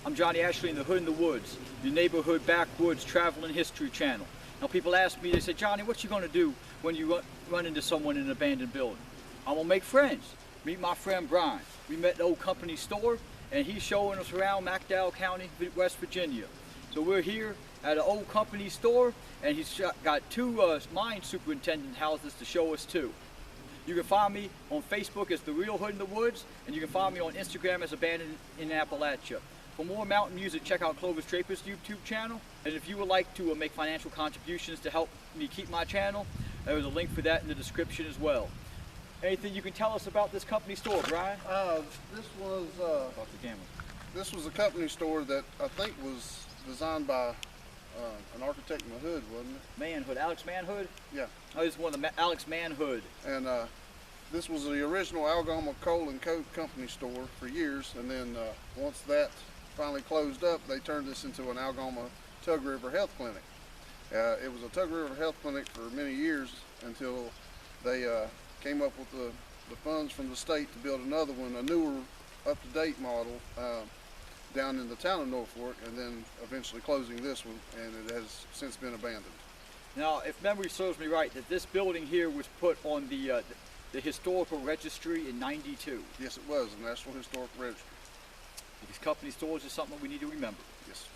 I'm Johnny Ashley in the Hood in the Woods, the neighborhood backwoods traveling history channel. Now people ask me, they say, Johnny, what you gonna do when you run into someone in an abandoned building? I'm gonna make friends. Meet my friend Brian. We met at the old company store and he's showing us around McDowell County, West Virginia. So we're here at an old company store and he's got two mine superintendent houses to show us too. You can find me on Facebook as The Real Hood in the Woods, and you can find me on Instagram as Abandoned in Appalachia. For more mountain music, check out Clovis Draper's YouTube channel. And if you would like to make financial contributions to help me keep my channel, there's a link for that in the description as well. Anything you can tell us about this company store, Brian? This was a company store that I think was designed by an architect in the Hood, wasn't it? Manhood, Alex Manhood? Yeah. Oh, this is one of the Alex Manhood. And this was the original Algoma Coal and Coke company store for years, and then once that finally closed up, they turned this into an Algoma Tug River Health Clinic. It was a Tug River Health Clinic for many years until they came up with the funds from the state to build another one, a newer, up-to-date model down in the town of Norfolk, and then eventually closing this one, and it has since been abandoned. Now, if memory serves me right, that this building here was put on the historical registry in '92. Yes, it was, the National Historic Registry. These company stores is something we need to remember. Yes.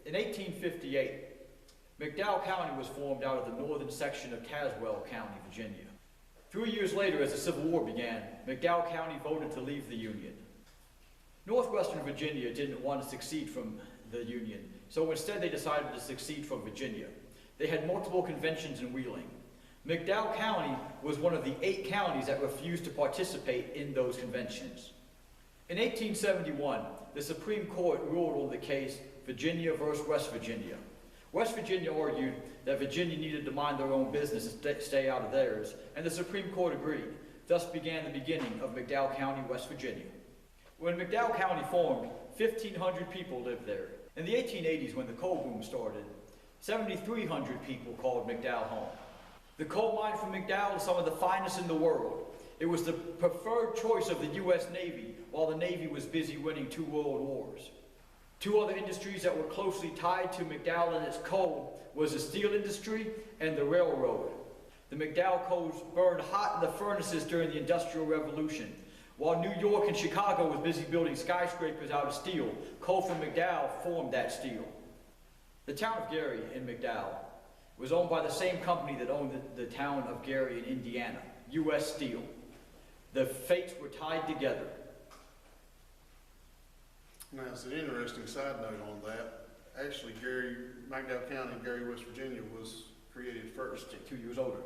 In 1858, McDowell County was formed out of the northern section of Caswell County, Virginia. 3 years later, as the Civil War began, McDowell County voted to leave the Union. Northwestern Virginia didn't want to secede from the Union, so instead they decided to secede from Virginia. They had multiple conventions in Wheeling. McDowell County was one of the 8 counties that refused to participate in those conventions. In 1871, the Supreme Court ruled on the case Virginia versus West Virginia. West Virginia argued that Virginia needed to mind their own business and stay out of theirs, and the Supreme Court agreed. Thus began the beginning of McDowell County, West Virginia. When McDowell County formed, 1,500 people lived there. In the 1880s, when the coal boom started, 7,300 people called McDowell home. The coal mine from McDowell is some of the finest in the world. It was the preferred choice of the U.S. Navy while the Navy was busy winning 2 world wars. 2 other industries that were closely tied to McDowell and its coal was the steel industry and the railroad. The McDowell coals burned hot in the furnaces during the Industrial Revolution. While New York and Chicago was busy building skyscrapers out of steel, coal from McDowell formed that steel. The town of Gary in McDowell was owned by the same company that owned the town of Gary in Indiana, U.S. Steel. The fates were tied together. Now, it's an interesting side note on that. Actually, McDowell County, Gary, West Virginia was created first. 2 years older.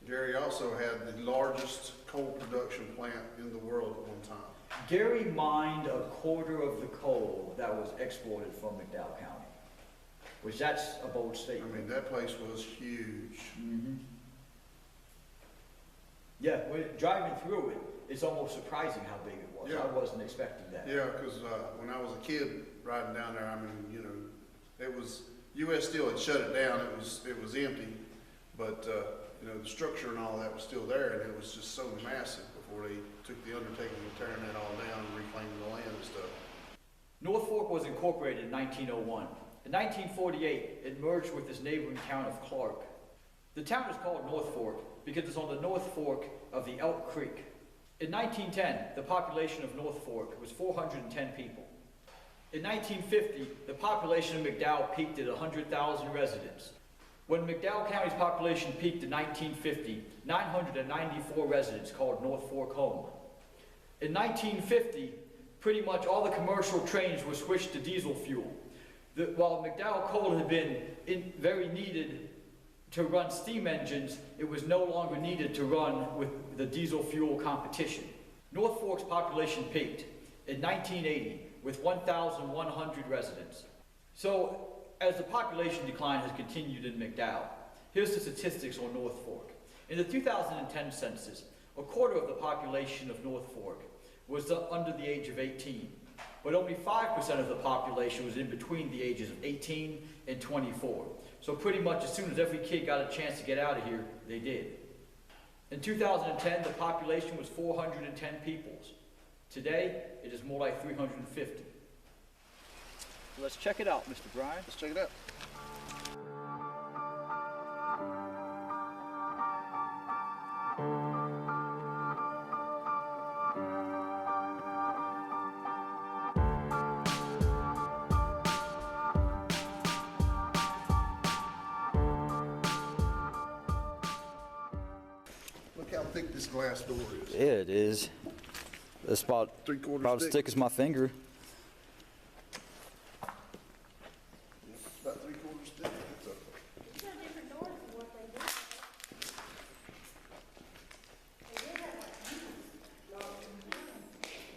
Gary also had the largest coal production plant in the world at one time. Gary mined a quarter of the coal that was exported from McDowell County, which that's a bold statement. I mean, that place was huge. Yeah, driving through it, it's almost surprising how big it was. Yeah. I wasn't expecting that. Yeah, because when I was a kid riding down there, I mean, you know, it was, U.S. Steel had shut it down. It was empty, but you know, the structure and all that was still there, and it was just so massive before they took the undertaking of tearing that all down and reclaiming the land and stuff. North Fork was incorporated in 1901. In 1948, it merged with its neighboring town of Clark. The town is called North Fork because it's on the North Fork of the Elk Creek. In 1910, the population of North Fork was 410 people. In 1950, the population of McDowell peaked at 100,000 residents. When McDowell County's population peaked in 1950, 994 residents called North Fork home. In 1950, pretty much all the commercial trains were switched to diesel fuel. While McDowell coal had been very needed to run steam engines, it was no longer needed to run with the diesel fuel competition. North Fork's population peaked in 1980 with 1,100 residents. So, as the population decline has continued in McDowell, here's the statistics on North Fork. In the 2010 census, a quarter of the population of North Fork was under the age of 18, but only 5% of the population was in between the ages of 18 and 24. So pretty much as soon as every kid got a chance to get out of here, they did. In 2010, the population was 410 people. Today, it is more like 350. Let's check it out, Mr. Bryan. Let's check it out. Look how thick this glass door is. Yeah, it is. It's about 3/4 as thick. thick as my finger. It's about 3/4 thick. So, These are different doors than what they did. They did have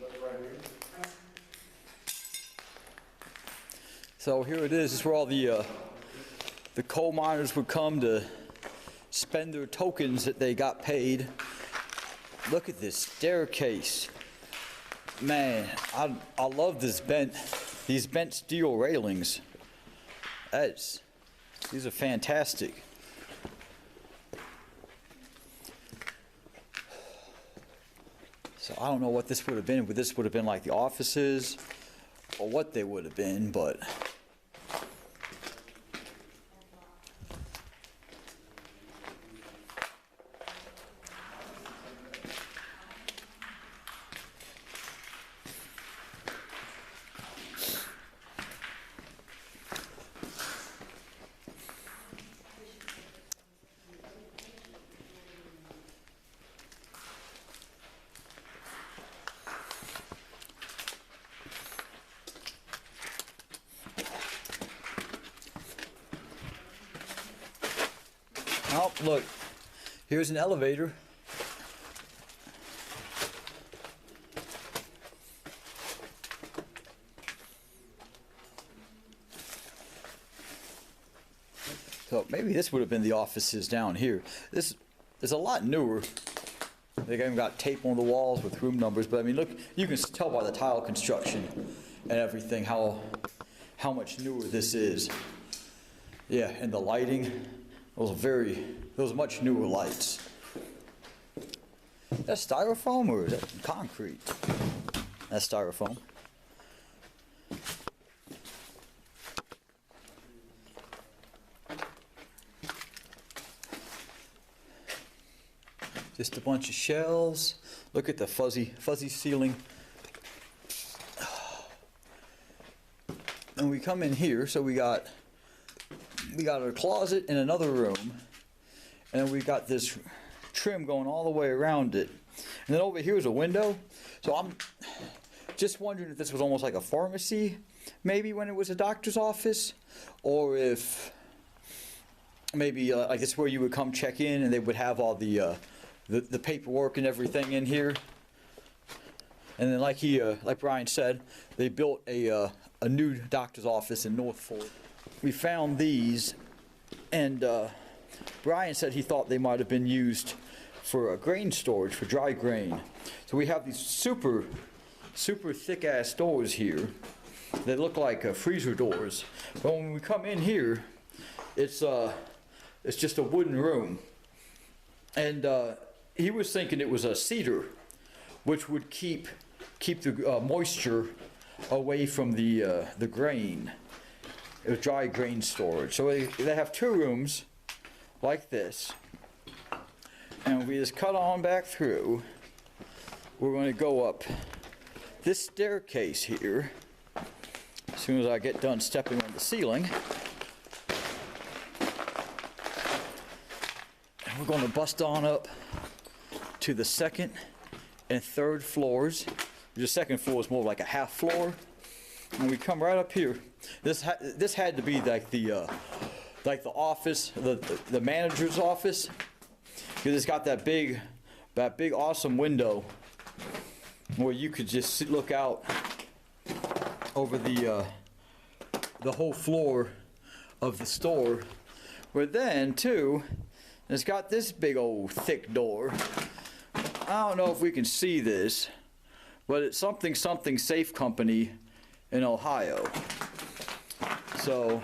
look right here. So here it is. This is where all the coal miners would come to spend their tokens that they got paid. Look at this staircase. Man, I love these bent steel railings. These are fantastic. So I don't know what this would have been, but this would have been like the offices or what they would have been, but oh, look, here's an elevator. So maybe this would have been the offices down here. This is a lot newer. They even got tape on the walls with room numbers, but I mean, look, you can tell by the tile construction and everything how much newer this is. Yeah, and the lighting, those much newer lights. That's styrofoam or is that concrete? That's styrofoam. Just a bunch of shelves. Look at the fuzzy ceiling. And we come in here, so we got a closet in another room, and we got this trim going all the way around it. And then over here is a window. So I'm just wondering if this was almost like a pharmacy, maybe when it was a doctor's office, or if maybe like it's where you would come check in and they would have all the paperwork and everything in here. And then like Brian said, they built a new doctor's office in North Fork. We found these, and Brian said he thought they might have been used for grain storage, for dry grain. So we have these super thick ass doors here. They look like freezer doors. But when we come in here, it's just a wooden room. And he was thinking it was a cedar, which would keep the moisture away from the grain. It was dry grain storage. So they have two rooms like this. And we just cut on back through. We're going to go up this staircase here. As soon as I get done stepping on the ceiling. And we're going to bust on up to the second and third floors. The second floor is more like a half floor. And we come right up here. This had to be like the office, the manager's office, because it's got that big awesome window where you could just look out over the whole floor of the store. But then too, it's got this big old thick door. I don't know if we can see this, but it's something Safe Company in Ohio. So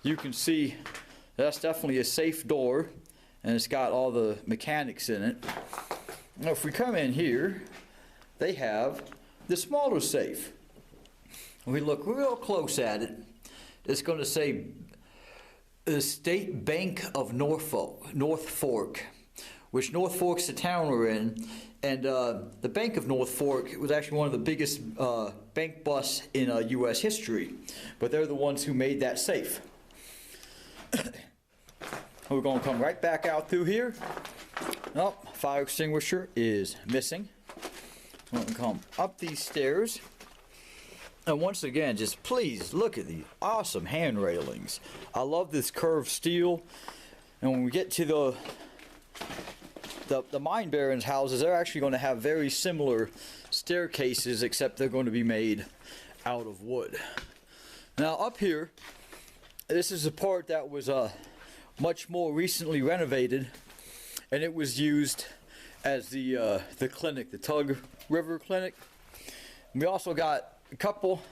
you can see that's definitely a safe door, and it's got all the mechanics in it. Now if we come in here, they have the smaller safe, we look real close at it, it's going to say the State Bank of North Fork, which North Fork's the town we're in. And the Bank of North Fork was actually one of the biggest bank busts in U.S. history. But they're the ones who made that safe. We're going to come right back out through here. Oh, fire extinguisher is missing. We're going to come up these stairs. And once again, just please look at these awesome hand railings. I love this curved steel. And when we get to the mine barons' houses, they're actually going to have very similar staircases, except they're going to be made out of wood. Now up here, this is a part that was much more recently renovated, and it was used as the clinic, the Tug River Clinic. And we also got a couple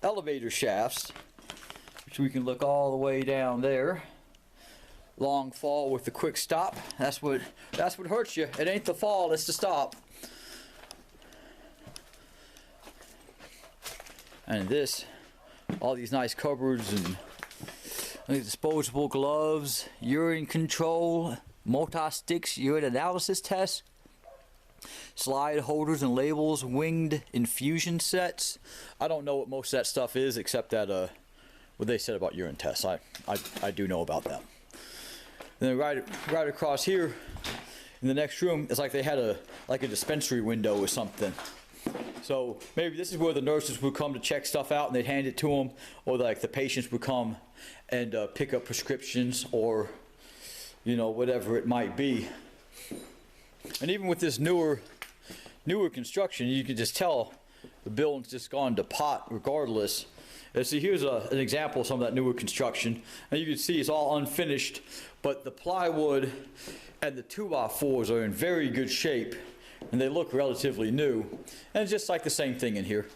elevator shafts, which we can look all the way down there. Long fall with the quick stop. That's what hurts you. It ain't the fall, it's the stop. And this, all these nice cupboards and disposable gloves, urine control, multi-sticks urine analysis test, slide holders and labels, winged infusion sets. I don't know what most of that stuff is, except that what they said about urine tests. I do know about that. And then right across here in the next room, it's like they had a dispensary window or something. So maybe this is where the nurses would come to check stuff out and they'd hand it to them, or like the patients would come and pick up prescriptions, or whatever it might be. And even with this newer construction, you can just tell the building's just gone to pot regardless. And see, here's an example of some of that newer construction. And you can see it's all unfinished, but the plywood and the 2x4s are in very good shape, and they look relatively new. And it's just like the same thing in here.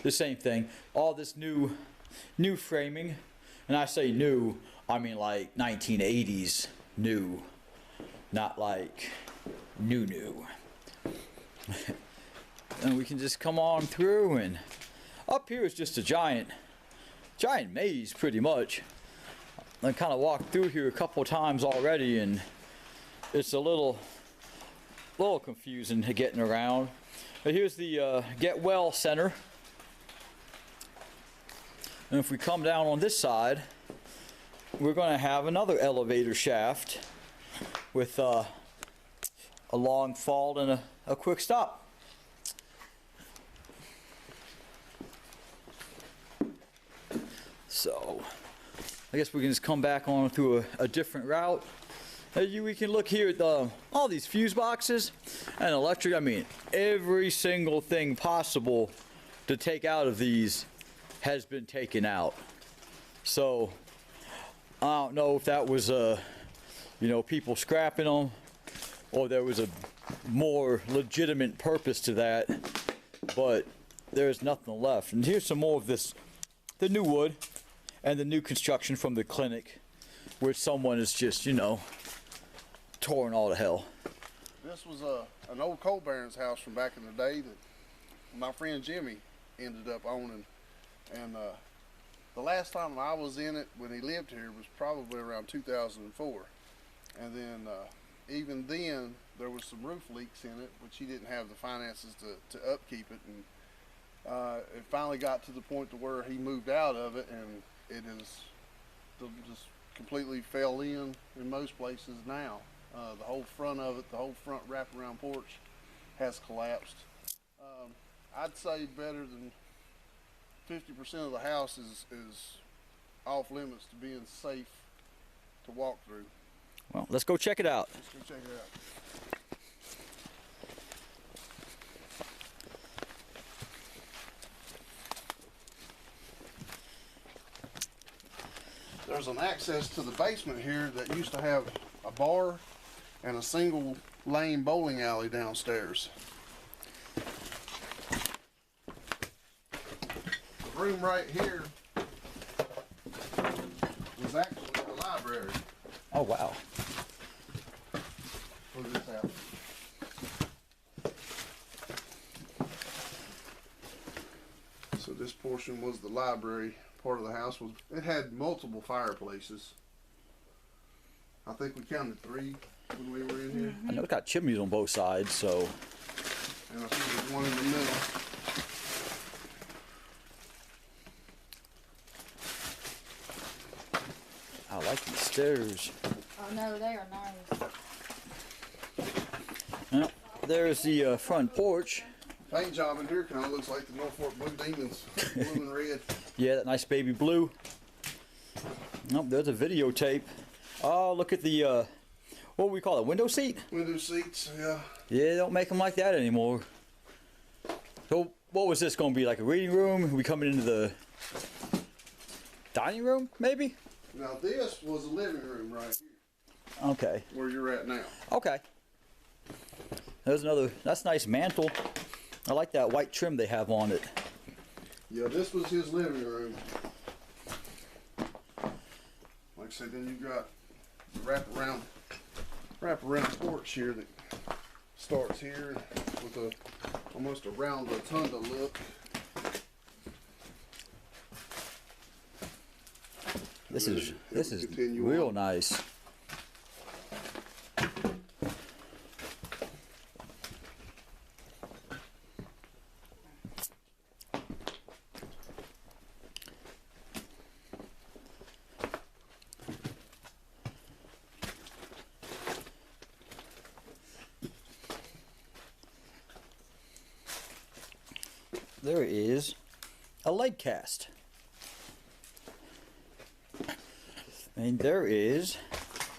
The same thing. All this new framing. And I say new, I mean like 1980s new. Not like new. And we can just come on through, and up here is just a giant maze pretty much. I kind of walked through here a couple times already, and it's a little confusing getting around. But here's the Get Well Center. And if we come down on this side, we're going to have another elevator shaft with a long fall and a quick stop. So I guess we can just come back on through a different route. We can look here at all these fuse boxes and electric. I mean, every single thing possible to take out of these has been taken out. So I don't know if that was people scrapping them, or there was a more legitimate purpose to that, but there's nothing left. And here's some more of the new wood and the new construction from the clinic, where someone is just torn all to hell. This was an old coal baron's house from back in the day that my friend Jimmy ended up owning. And the last time I was in it when he lived here was probably around 2004. And then even then there was some roof leaks in it, which he didn't have the finances to upkeep it. And it finally got to the point to where he moved out of it, and it is just completely fell in most places now. The whole front of it, the whole front wraparound porch has collapsed. I'd say better than 50% of the house is off limits to being safe to walk through. Well, let's go check it out. Let's go check it out. There's an access to the basement here that used to have a bar and a single lane bowling alley downstairs. The room right here was actually the library. Oh, wow. Look at this out. So This portion was the library part of the house. It had multiple fireplaces. I think we counted 3 when we were in here. I know it's got chimneys on both sides, so. And I think there's one in the middle. I like these stairs. Oh no, they are nice. Well, there's the front porch. Paint job in here kind of looks like the Norfolk Blue Demons, blue and red. Yeah, that nice baby blue. Oh, there's a videotape. Oh, look at the, what do we call it, window seat? Window seats, yeah. Yeah, they don't make them like that anymore. So, what was this going to be, like a reading room? Are we coming into the dining room, maybe? Now this was a living room right here, Okay. where you're at now. Okay. There's another, that's a nice mantle. I like that white trim they have on it. Yeah, this was his living room. Like I said, then you got the wrap around porch here that starts here with almost a round rotunda look. This is Continue real on. nice. There is a leg cast. And there is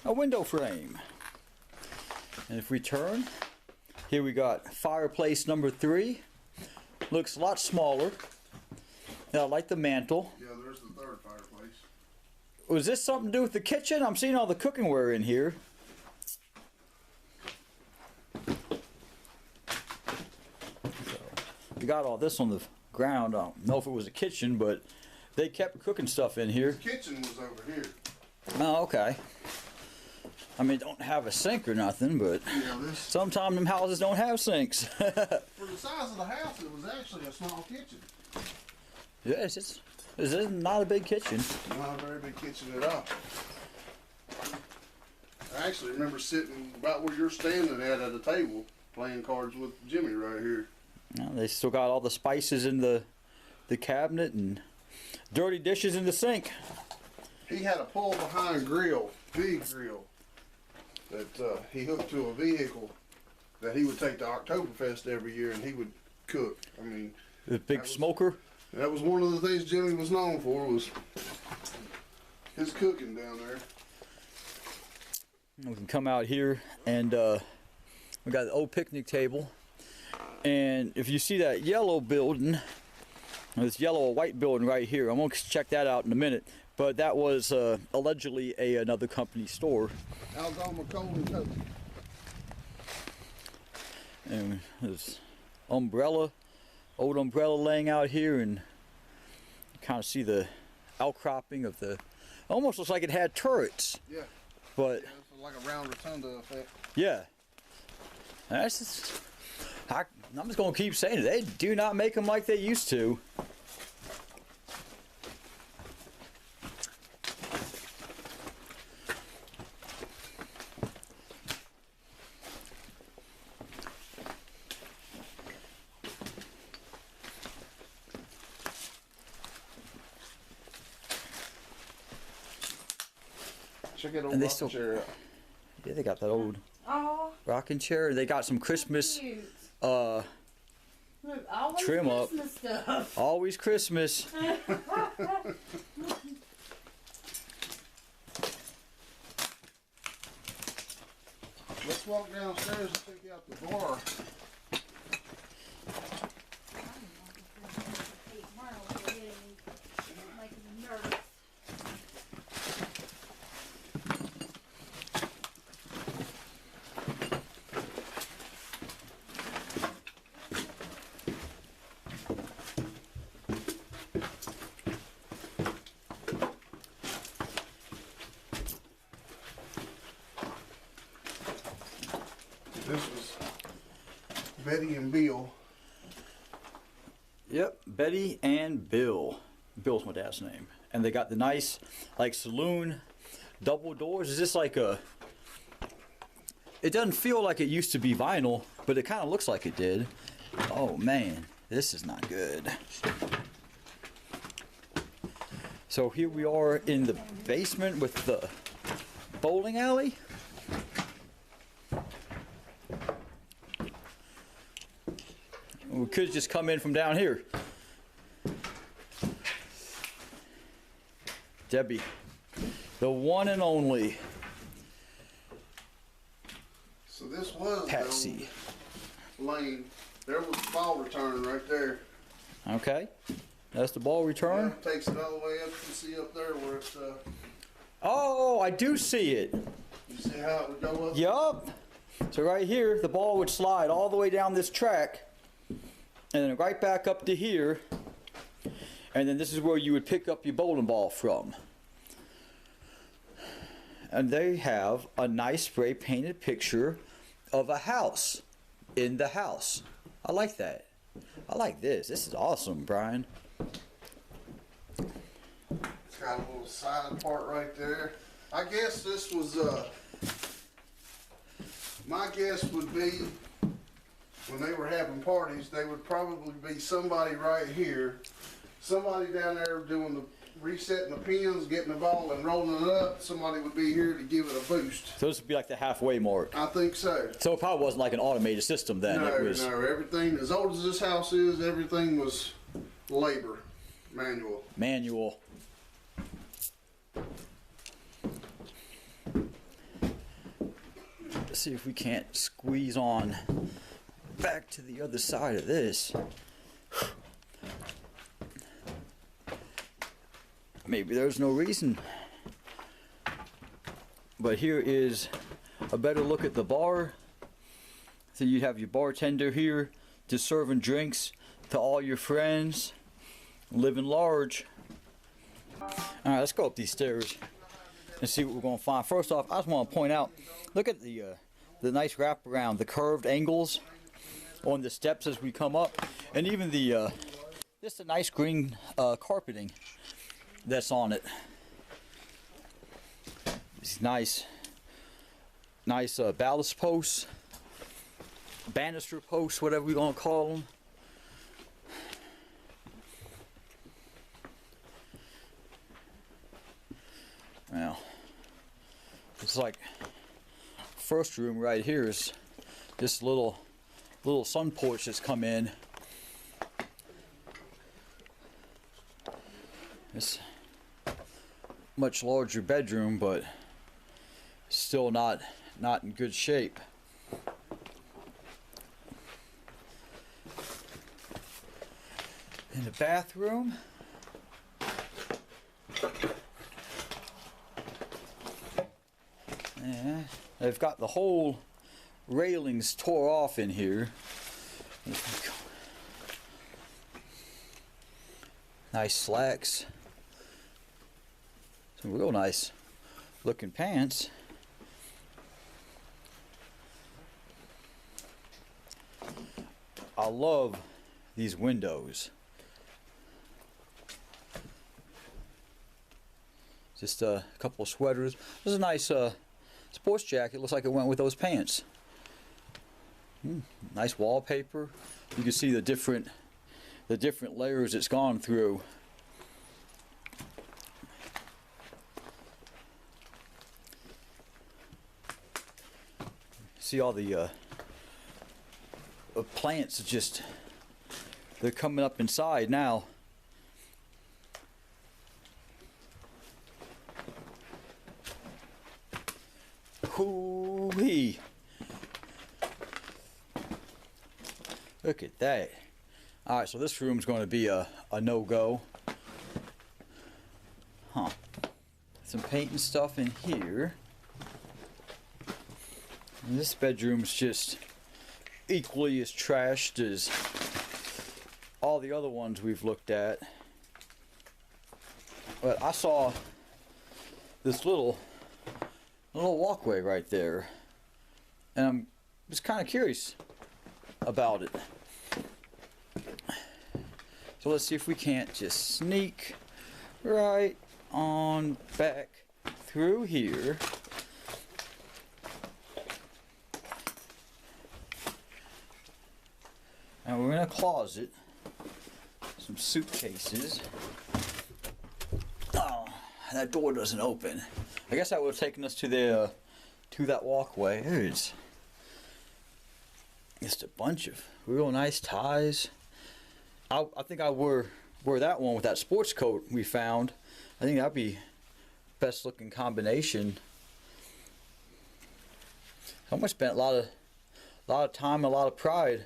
a window frame. And if we turn, here we got fireplace number 3. Looks a lot smaller. Now, I like the mantle. Yeah, there's the third fireplace. Was this something to do with the kitchen? I'm seeing all the cookware in here. We got all this on the ground. I don't know if it was a kitchen, but they kept cooking stuff in here. The kitchen was over here. Oh, okay. I mean, don't have a sink or nothing, but Yeah, this sometimes them houses don't have sinks. for the size of the house, it was actually a small kitchen. Yes, it's not a big kitchen. Not a very big kitchen at all. I actually remember sitting about where you're standing at a table playing cards with Jimmy right here. Well, they still got all the spices in the cabinet and dirty dishes in the sink. He had a pull behind grill, big grill, that he hooked to a vehicle that he would take to Oktoberfest every year, and he would cook. I mean, The big smoker. that was one of the things Jimmy was known for, was his cooking down there. We can come out here and we got the old picnic table. And if you see that yellow building, this yellow or white building right here, I'm going to check that out in a minute. But that was allegedly another company store. Algoma Coal and Coke. And there's umbrella, old umbrella laying out here, and you kind of see the outcropping of the, almost looks like it had turrets. Yeah, But yeah, it's like a round rotunda effect. yeah, that's just, I'm just going to keep saying it. They do not make them like they used to. Check that old And they rocking still- chair out. Yeah, they got that old Oh, rocking chair. They got some Christmas, cute. uh, Look, always trim up. Christmas stuff. always Christmas. Let's walk downstairs and check out the bar. Making me nervous. This was Betty and Bill. Yep, Betty and Bill. Bill's my dad's name. And they got the nice, like, saloon double doors. Is this like a... It doesn't feel like it used to be vinyl, but it kind of looks like it did. Oh, man. This is not good. So here we are in the basement with the bowling alley. We could just come in from down here. Debbie, the one and only So this was Patsy. the old lane. There was the ball return right there. Okay, that's the ball return. Yeah, takes it all the way up. You can see up there where it's. Oh, I do see it. You see how it would go up? Yup. So right here, the ball would slide all the way down this track, and then right back up to here, and then this is where you would pick up your bowling ball from. And they have a nice spray painted picture of a house in the house. I like that. I like this. This is awesome, Brian. It's got a little side part right there. I guess this was, my guess would be when they were having parties, they would probably be somebody right here, somebody down there doing the resetting the pins, getting the ball and rolling it up. Somebody would be here to give it a boost. So this would be like the halfway mark. I think so. So it probably wasn't like an automated system then. No, It was... no, everything, as old as this house is, everything was labor, manual. Manual. Let's see if we can't squeeze on back to the other side of this. Maybe there's no reason. But here is a better look at the bar. So you have your bartender here just serving drinks to all your friends, living large. All right, let's go up these stairs and see what we're going to find. First off, I just want to point out, look at the nice wraparound, the curved angles on the steps as we come up, and even the just a nice green carpeting that's on it. These nice ballast posts, banister posts, whatever we're gonna call them. Well, it's like first room right here is this little sun porch that's come in. It's much larger bedroom, but still not in good shape. In the bathroom, yeah, they've got the whole railings tore off in here. Nice slacks. Some real nice looking pants. I love these windows. Just a couple of sweaters. This is a nice sports jacket. Looks like it went with those pants. Nice wallpaper. You can see the different layers it's gone through. See all the plants just, they're coming up inside now. Hoo-wee. Look at that. Alright, so this room's going to be a no-go. Huh. Some painting stuff in here. And this bedroom's just equally as trashed as all the other ones we've looked at. But I saw this little walkway right there, and I'm just kind of curious about it. So let's see if we can't just sneak right on back through here. And we're in a closet. Some suitcases. Oh, that door doesn't open. I guess that would have taken us to the to that walkway. It's just a bunch of real nice ties. I think I wear that one with that sports coat we found. I think that'd be best looking combination. I must spent a lot of time, a lot of pride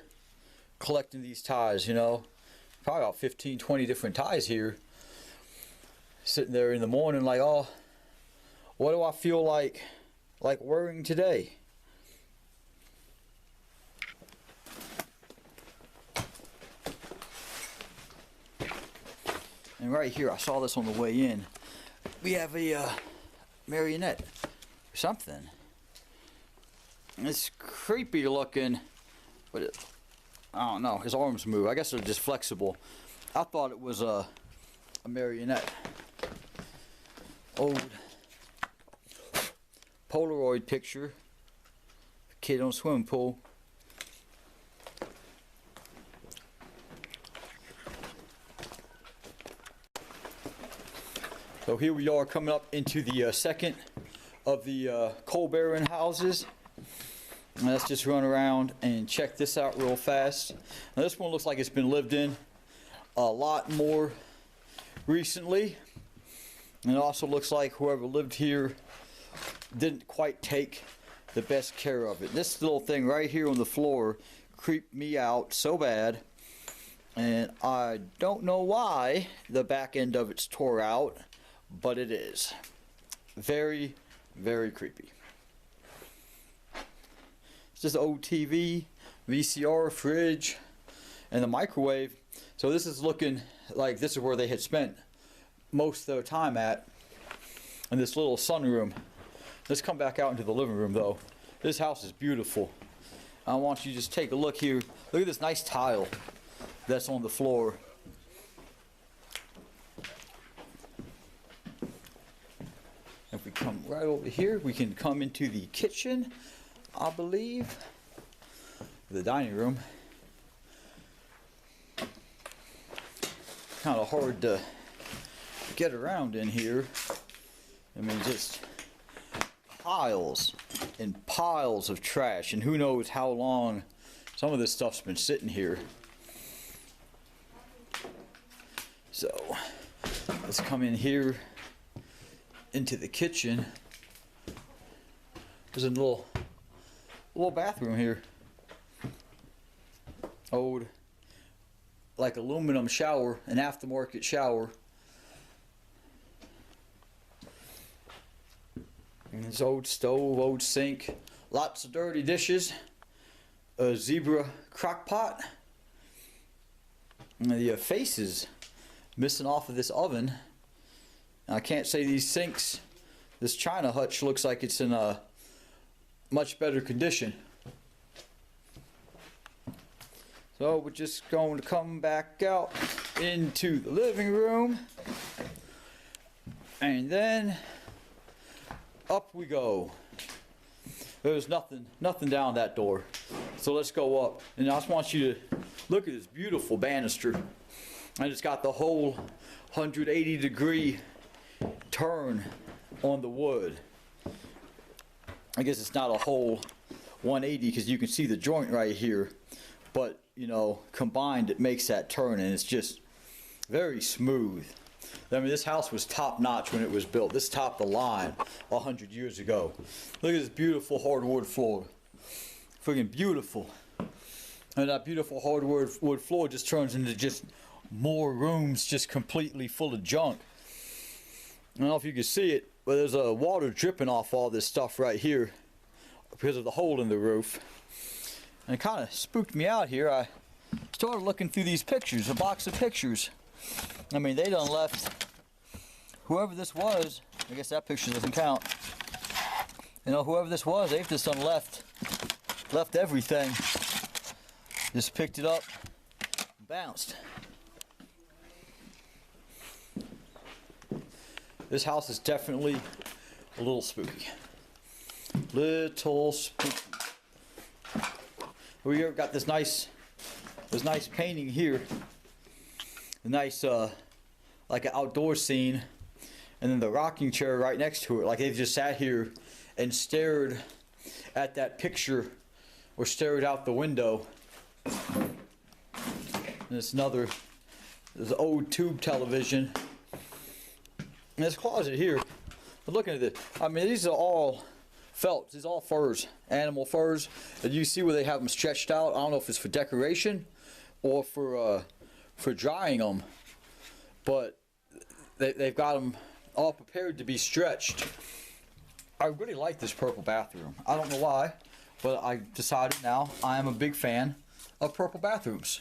collecting these ties, you know. Probably about 15, 20 different ties here. Sitting there in the morning like, oh, what do I feel like wearing today? And right here, I saw this on the way in. We have a marionette or something. And it's creepy looking, but I don't know. His arms move. I guess they're just flexible. I thought it was a marionette. Old Polaroid picture. Kid on a swimming pool. So here we are coming up into the second of the coal Barron houses. And let's just run around and check this out real fast. Now this one looks like it's been lived in a lot more recently. And it also looks like whoever lived here didn't quite take the best care of it. This little thing right here on the floor creeped me out so bad. And I don't know why the back end of it's tore out, but it is. Very, very creepy. It's just an old TV, VCR, fridge, and the microwave. So this is looking like this is where they had spent most of their time at, in this little sunroom. Let's come back out into the living room though. This house is beautiful. I want you to just take a look here. Look at this nice tile that's on the floor. If we come right over here, we can come into the kitchen, I believe, the dining room. Kind of hard to get around in here. I mean, just piles and piles of trash, and who knows how long some of this stuff's been sitting here. So let's come in here into the kitchen. There's a little bathroom here. Old, like aluminum shower, an aftermarket shower. And this old stove, old sink, lots of dirty dishes, a zebra crock pot, and the faces missing off of this oven. I can't say these sinks, this china hutch looks like it's in a much better condition. So we're just going to come back out into the living room, and then up we go. There's nothing down that door. So let's go up. And I just want you to look at this beautiful banister. And it's got the whole 180-degree turn on the wood. I guess it's not a whole 180 because you can see the joint right here. But, you know, combined it makes that turn, and it's just very smooth. I mean, this house was top-notch when it was built. This topped the line 100 years ago. Look at this beautiful hardwood floor. Friggin' beautiful. And that beautiful hardwood wood floor just turns into just more rooms just completely full of junk. I don't know if you can see it, but there's a water dripping off all this stuff right here because of the hole in the roof. And it kind of spooked me out here. I started looking through these pictures, a box of pictures. I mean, they done left, whoever this was, I guess that picture doesn't count. You know, whoever this was, they've just done left everything. Just picked it up, bounced. This house is definitely a little spooky. Little spooky. We got this nice painting here. A nice, like an outdoor scene. And then the rocking chair right next to it. Like they just sat here and stared at that picture or stared out the window. And there's an old tube television. And this closet here, but looking at it, I mean, these are all felts. These are all furs, animal furs. And you see where they have them stretched out. I don't know if it's for decoration or for drying them, but they've got them all prepared to be stretched. I really like this purple bathroom. I don't know why, but I decided now I am a big fan of purple bathrooms.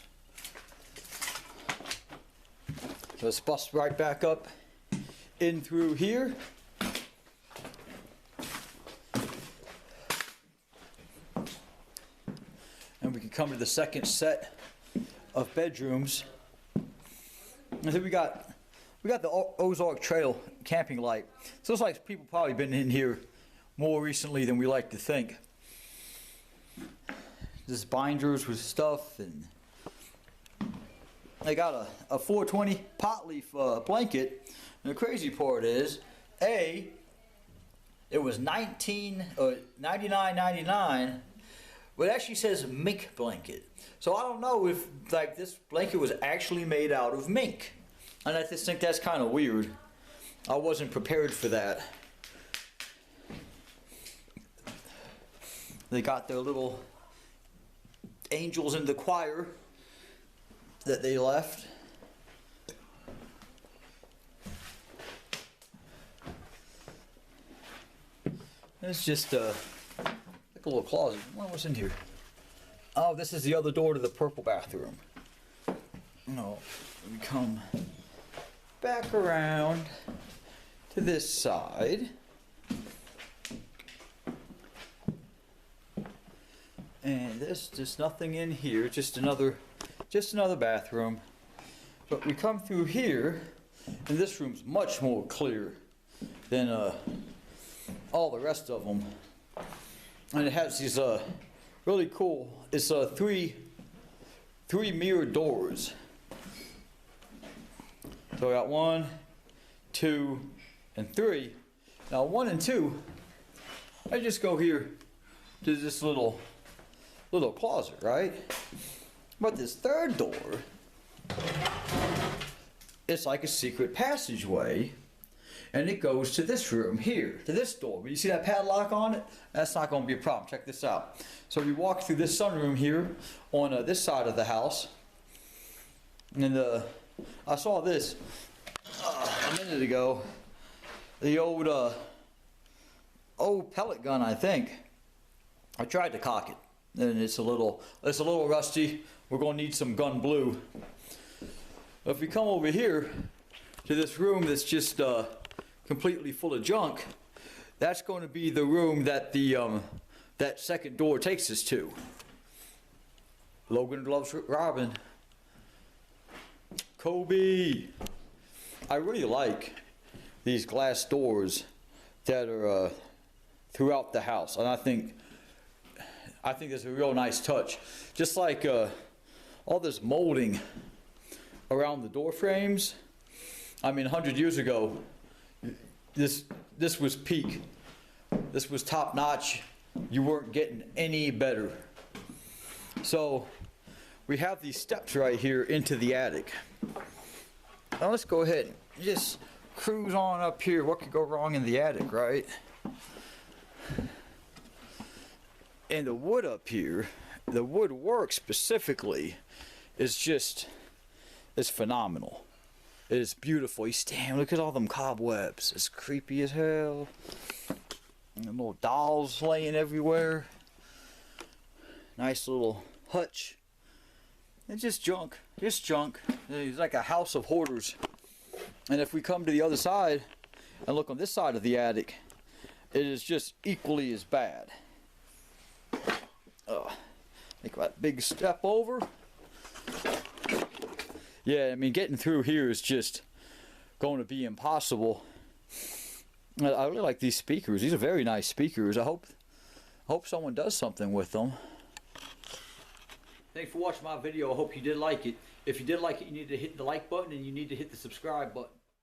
So let's bust right back up in through here. And we can come to the second set of bedrooms. And then we got the Ozark Trail camping light. So it's like people probably been in here more recently than we like to think. There's binders with stuff, and they got a 420 pot leaf blanket. And the crazy part is, it was $99.99, but it actually says mink blanket. So I don't know if like this blanket was actually made out of mink. And I just think that's kind of weird. I wasn't prepared for that. They got their little angels in the choir that they left. It's just like a little closet. What was in here? Oh, this is the other door to the purple bathroom. No, we come back around to this side. And there's nothing in here, just another bathroom. But we come through here, and this room's much more clear than all the rest of them. And it has these really cool, it's three mirror doors. So I got 1, 2, and 3. Now 1 and 2, I just go here to this little closet, right? But this third door, it's like a secret passageway, and it goes to this room here, to this door. But you see that padlock on it? That's not going to be a problem. Check this out. So we walk through this sunroom here on this side of the house, and I saw this a minute ago. The old pellet gun, I think. I tried to cock it, and it's a little rusty. We're going to need some gun blue. If we come over here to this room that's just completely full of junk, that's going to be the room that that second door takes us to. Logan loves Robin. Kobe. I really like these glass doors that are throughout the house, and I think it's a real nice touch. Just like all this molding around the door frames. I mean, 100 years ago, this was peak. This was top notch. You weren't getting any better. So we have these steps right here into the attic. Now let's go ahead and just cruise on up here. What could go wrong in the attic, right? And the wood up here, the woodwork specifically, it's phenomenal. It is beautiful. Damn, look at all them cobwebs. It's creepy as hell. And the little dolls laying everywhere. Nice little hutch. It's just junk. It's junk. It's like a house of hoarders. And if we come to the other side and look on this side of the attic, it is just equally as bad. Make that big step over. Yeah, I mean, getting through here is just going to be impossible. I really like these speakers. These are very nice speakers. I hope someone does something with them. Thanks for watching my video. I hope you did like it. If you did like it, you need to hit the like button and you need to hit the subscribe button.